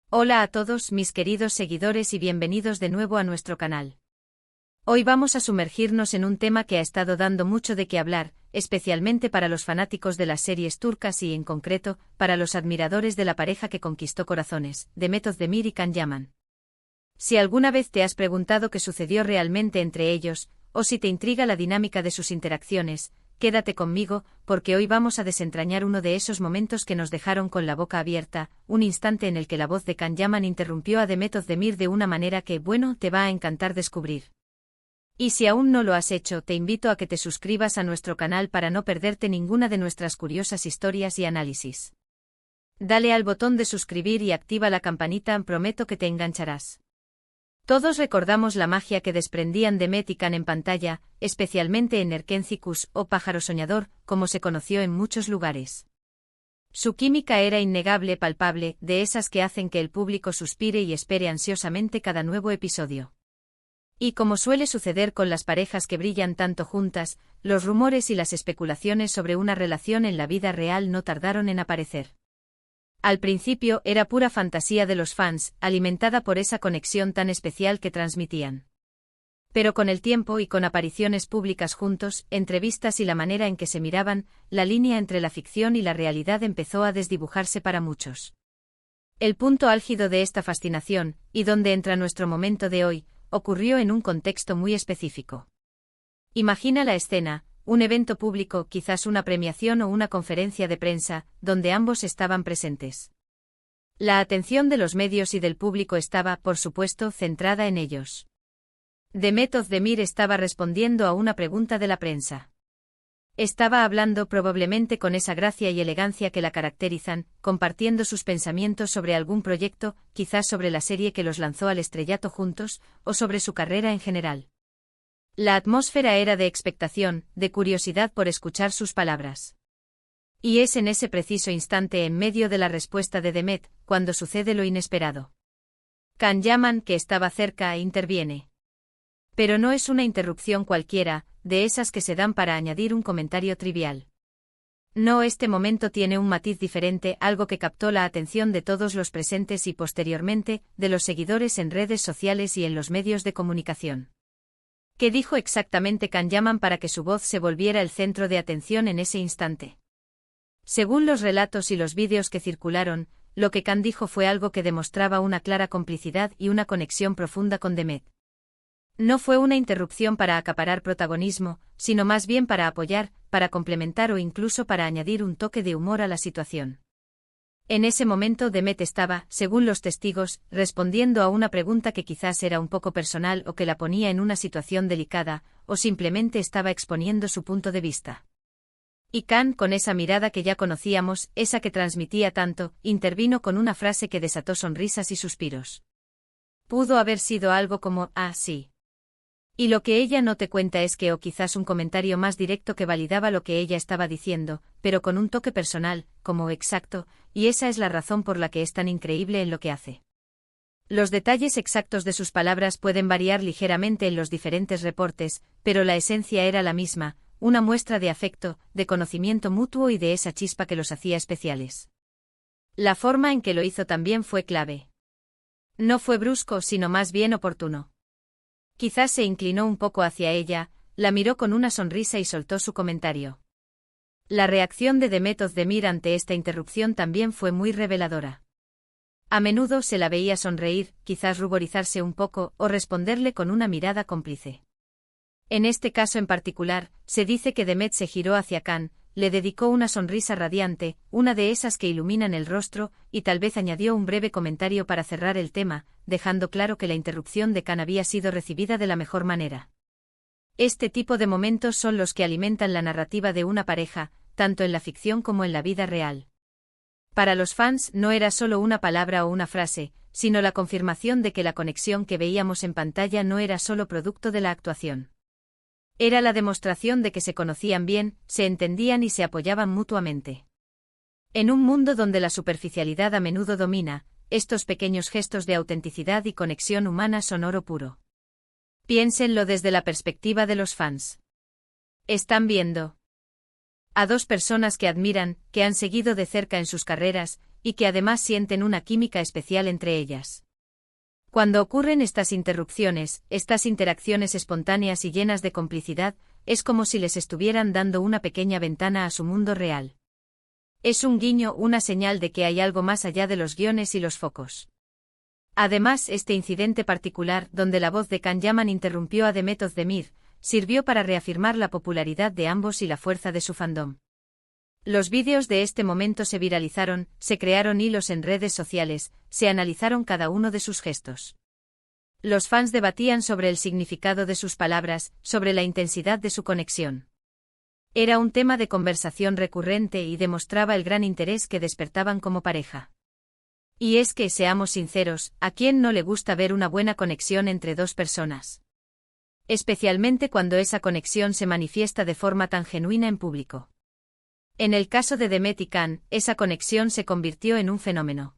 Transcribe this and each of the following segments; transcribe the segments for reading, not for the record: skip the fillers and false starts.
Hola a todos mis queridos seguidores y bienvenidos de nuevo a nuestro canal. Hoy vamos a sumergirnos en un tema que ha estado dando mucho de qué hablar, especialmente para los fanáticos de las series turcas y en concreto, para los admiradores de la pareja que conquistó corazones, Demet Özdemir y Can Yaman. Si alguna vez te has preguntado qué sucedió realmente entre ellos, o si te intriga la dinámica de sus interacciones, quédate conmigo, porque hoy vamos a desentrañar uno de esos momentos que nos dejaron con la boca abierta, un instante en el que la voz de Can Yaman interrumpió a Demet Özdemir de una manera que, te va a encantar descubrir. Y si aún no lo has hecho, te invito a que te suscribas a nuestro canal para no perderte ninguna de nuestras curiosas historias y análisis. Dale al botón de suscribir y activa la campanita, prometo que te engancharás. Todos recordamos la magia que desprendían Demet y Can en pantalla, especialmente en Erkenci o Pájaro Soñador, como se conoció en muchos lugares. Su química era innegable, palpable, de esas que hacen que el público suspire y espere ansiosamente cada nuevo episodio. Y como suele suceder con las parejas que brillan tanto juntas, los rumores y las especulaciones sobre una relación en la vida real no tardaron en aparecer. Al principio era pura fantasía de los fans, alimentada por esa conexión tan especial que transmitían. Pero con el tiempo y con apariciones públicas juntos, entrevistas y la manera en que se miraban, la línea entre la ficción y la realidad empezó a desdibujarse para muchos. El punto álgido de esta fascinación, y donde entra nuestro momento de hoy, ocurrió en un contexto muy específico. Imagina la escena. Un evento público, quizás una premiación o una conferencia de prensa, donde ambos estaban presentes. La atención de los medios y del público estaba, por supuesto, centrada en ellos. Demet Özdemir estaba respondiendo a una pregunta de la prensa. Estaba hablando probablemente con esa gracia y elegancia que la caracterizan, compartiendo sus pensamientos sobre algún proyecto, quizás sobre la serie que los lanzó al estrellato juntos, o sobre su carrera en general. La atmósfera era de expectación, de curiosidad por escuchar sus palabras. Y es en ese preciso instante, en medio de la respuesta de Demet, cuando sucede lo inesperado. Can Yaman, que estaba cerca, interviene. Pero no es una interrupción cualquiera, de esas que se dan para añadir un comentario trivial. No, este momento tiene un matiz diferente, algo que captó la atención de todos los presentes y posteriormente, de los seguidores en redes sociales y en los medios de comunicación. ¿Qué dijo exactamente Can Yaman para que su voz se volviera el centro de atención en ese instante? Según los relatos y los vídeos que circularon, lo que Can dijo fue algo que demostraba una clara complicidad y una conexión profunda con Demet. No fue una interrupción para acaparar protagonismo, sino más bien para apoyar, para complementar o incluso para añadir un toque de humor a la situación. En ese momento Demet estaba, según los testigos, respondiendo a una pregunta que quizás era un poco personal o que la ponía en una situación delicada, o simplemente estaba exponiendo su punto de vista. Y Can, con esa mirada que ya conocíamos, esa que transmitía tanto, intervino con una frase que desató sonrisas y suspiros. Pudo haber sido algo como, ah, sí. Y lo que ella no te cuenta es que, o quizás un comentario más directo que validaba lo que ella estaba diciendo, pero con un toque personal, como exacto, y esa es la razón por la que es tan increíble en lo que hace. Los detalles exactos de sus palabras pueden variar ligeramente en los diferentes reportes, pero la esencia era la misma, una muestra de afecto, de conocimiento mutuo y de esa chispa que los hacía especiales. La forma en que lo hizo también fue clave. No fue brusco, sino más bien oportuno. Quizás se inclinó un poco hacia ella, la miró con una sonrisa y soltó su comentario. La reacción de Demet Özdemir ante esta interrupción también fue muy reveladora. A menudo se la veía sonreír, quizás ruborizarse un poco, o responderle con una mirada cómplice. En este caso en particular, se dice que Demet se giró hacia Can, le dedicó una sonrisa radiante, una de esas que iluminan el rostro, y tal vez añadió un breve comentario para cerrar el tema, dejando claro que la interrupción de Can había sido recibida de la mejor manera. Este tipo de momentos son los que alimentan la narrativa de una pareja, tanto en la ficción como en la vida real. Para los fans no era solo una palabra o una frase, sino la confirmación de que la conexión que veíamos en pantalla no era solo producto de la actuación. Era la demostración de que se conocían bien, se entendían y se apoyaban mutuamente. En un mundo donde la superficialidad a menudo domina, estos pequeños gestos de autenticidad y conexión humana son oro puro. Piénsenlo desde la perspectiva de los fans. Están viendo a dos personas que admiran, que han seguido de cerca en sus carreras, y que además sienten una química especial entre ellas. Cuando ocurren estas interrupciones, estas interacciones espontáneas y llenas de complicidad, es como si les estuvieran dando una pequeña ventana a su mundo real. Es un guiño, una señal de que hay algo más allá de los guiones y los focos. Además, este incidente particular, donde la voz de Can Yaman interrumpió a Demet Özdemir, sirvió para reafirmar la popularidad de ambos y la fuerza de su fandom. Los vídeos de este momento se viralizaron, se crearon hilos en redes sociales, se analizaron cada uno de sus gestos. Los fans debatían sobre el significado de sus palabras, sobre la intensidad de su conexión. Era un tema de conversación recurrente y demostraba el gran interés que despertaban como pareja. Y es que, seamos sinceros, ¿a quién no le gusta ver una buena conexión entre dos personas? Especialmente cuando esa conexión se manifiesta de forma tan genuina en público. En el caso de Demet y Can, esa conexión se convirtió en un fenómeno.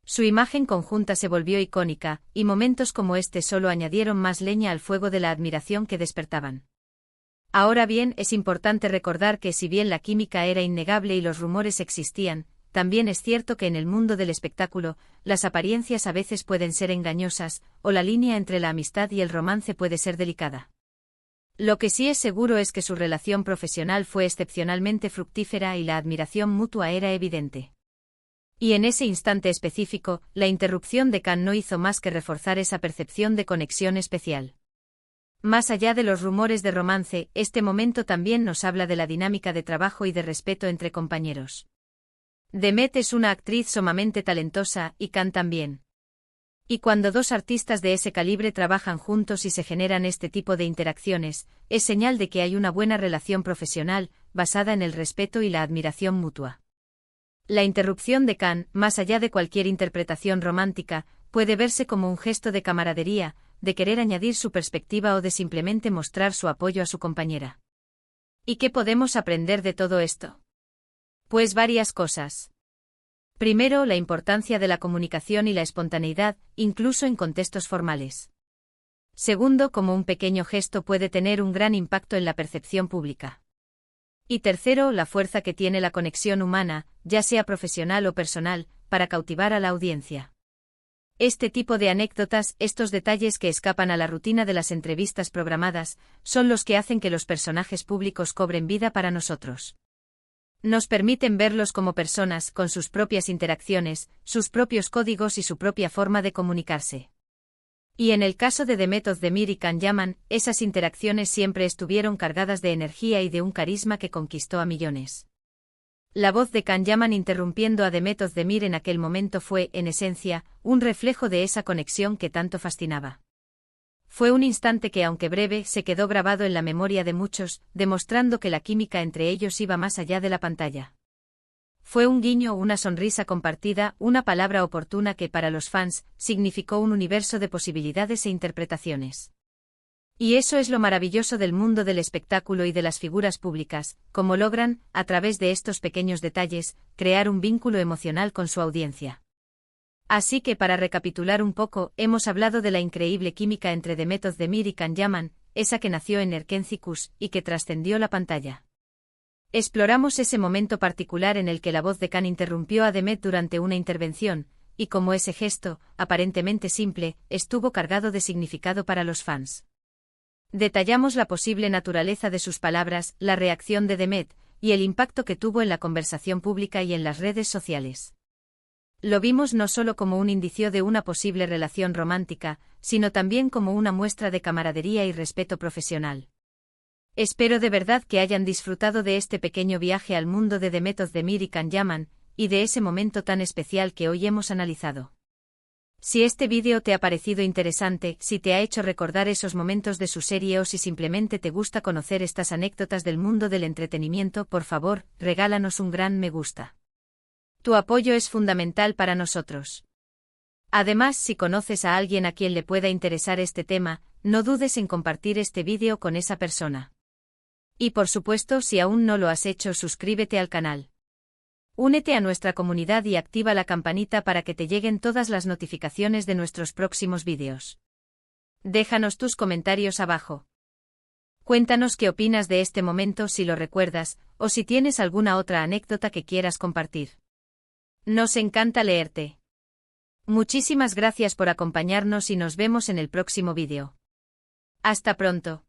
Su imagen conjunta se volvió icónica, y momentos como este solo añadieron más leña al fuego de la admiración que despertaban. Ahora bien, es importante recordar que si bien la química era innegable y los rumores existían, también es cierto que en el mundo del espectáculo, las apariencias a veces pueden ser engañosas, o la línea entre la amistad y el romance puede ser delicada. Lo que sí es seguro es que su relación profesional fue excepcionalmente fructífera y la admiración mutua era evidente. Y en ese instante específico, la interrupción de Can no hizo más que reforzar esa percepción de conexión especial. Más allá de los rumores de romance, este momento también nos habla de la dinámica de trabajo y de respeto entre compañeros. Demet es una actriz sumamente talentosa, y Can también. Y cuando dos artistas de ese calibre trabajan juntos y se generan este tipo de interacciones, es señal de que hay una buena relación profesional, basada en el respeto y la admiración mutua. La interrupción de Can, más allá de cualquier interpretación romántica, puede verse como un gesto de camaradería, de querer añadir su perspectiva o de simplemente mostrar su apoyo a su compañera. ¿Y qué podemos aprender de todo esto? Pues varias cosas. Primero, la importancia de la comunicación y la espontaneidad, incluso en contextos formales. Segundo, cómo un pequeño gesto puede tener un gran impacto en la percepción pública. Y tercero, la fuerza que tiene la conexión humana, ya sea profesional o personal, para cautivar a la audiencia. Este tipo de anécdotas, estos detalles que escapan a la rutina de las entrevistas programadas, son los que hacen que los personajes públicos cobren vida para nosotros. Nos permiten verlos como personas, con sus propias interacciones, sus propios códigos y su propia forma de comunicarse. Y en el caso de Demet Özdemir y Can Yaman, esas interacciones siempre estuvieron cargadas de energía y de un carisma que conquistó a millones. La voz de Can Yaman interrumpiendo a Demet Özdemir en aquel momento fue, en esencia, un reflejo de esa conexión que tanto fascinaba. Fue un instante que, aunque breve, se quedó grabado en la memoria de muchos, demostrando que la química entre ellos iba más allá de la pantalla. Fue un guiño, una sonrisa compartida, una palabra oportuna que para los fans significó un universo de posibilidades e interpretaciones. Y eso es lo maravilloso del mundo del espectáculo y de las figuras públicas, cómo logran, a través de estos pequeños detalles, crear un vínculo emocional con su audiencia. Así que para recapitular un poco, hemos hablado de la increíble química entre Demet Özdemir y Can Yaman, esa que nació en Erkenci y que trascendió la pantalla. Exploramos ese momento particular en el que la voz de Can interrumpió a Demet durante una intervención, y cómo ese gesto, aparentemente simple, estuvo cargado de significado para los fans. Detallamos la posible naturaleza de sus palabras, la reacción de Demet, y el impacto que tuvo en la conversación pública y en las redes sociales. Lo vimos no solo como un indicio de una posible relación romántica, sino también como una muestra de camaradería y respeto profesional. Espero de verdad que hayan disfrutado de este pequeño viaje al mundo de Demet Özdemir y Can Yaman, y de ese momento tan especial que hoy hemos analizado. Si este vídeo te ha parecido interesante, si te ha hecho recordar esos momentos de su serie o si simplemente te gusta conocer estas anécdotas del mundo del entretenimiento, por favor, regálanos un gran me gusta. Tu apoyo es fundamental para nosotros. Además, si conoces a alguien a quien le pueda interesar este tema, no dudes en compartir este vídeo con esa persona. Y por supuesto, si aún no lo has hecho, suscríbete al canal. Únete a nuestra comunidad y activa la campanita para que te lleguen todas las notificaciones de nuestros próximos vídeos. Déjanos tus comentarios abajo. Cuéntanos qué opinas de este momento si lo recuerdas, o si tienes alguna otra anécdota que quieras compartir. Nos encanta leerte. Muchísimas gracias por acompañarnos y nos vemos en el próximo vídeo. Hasta pronto.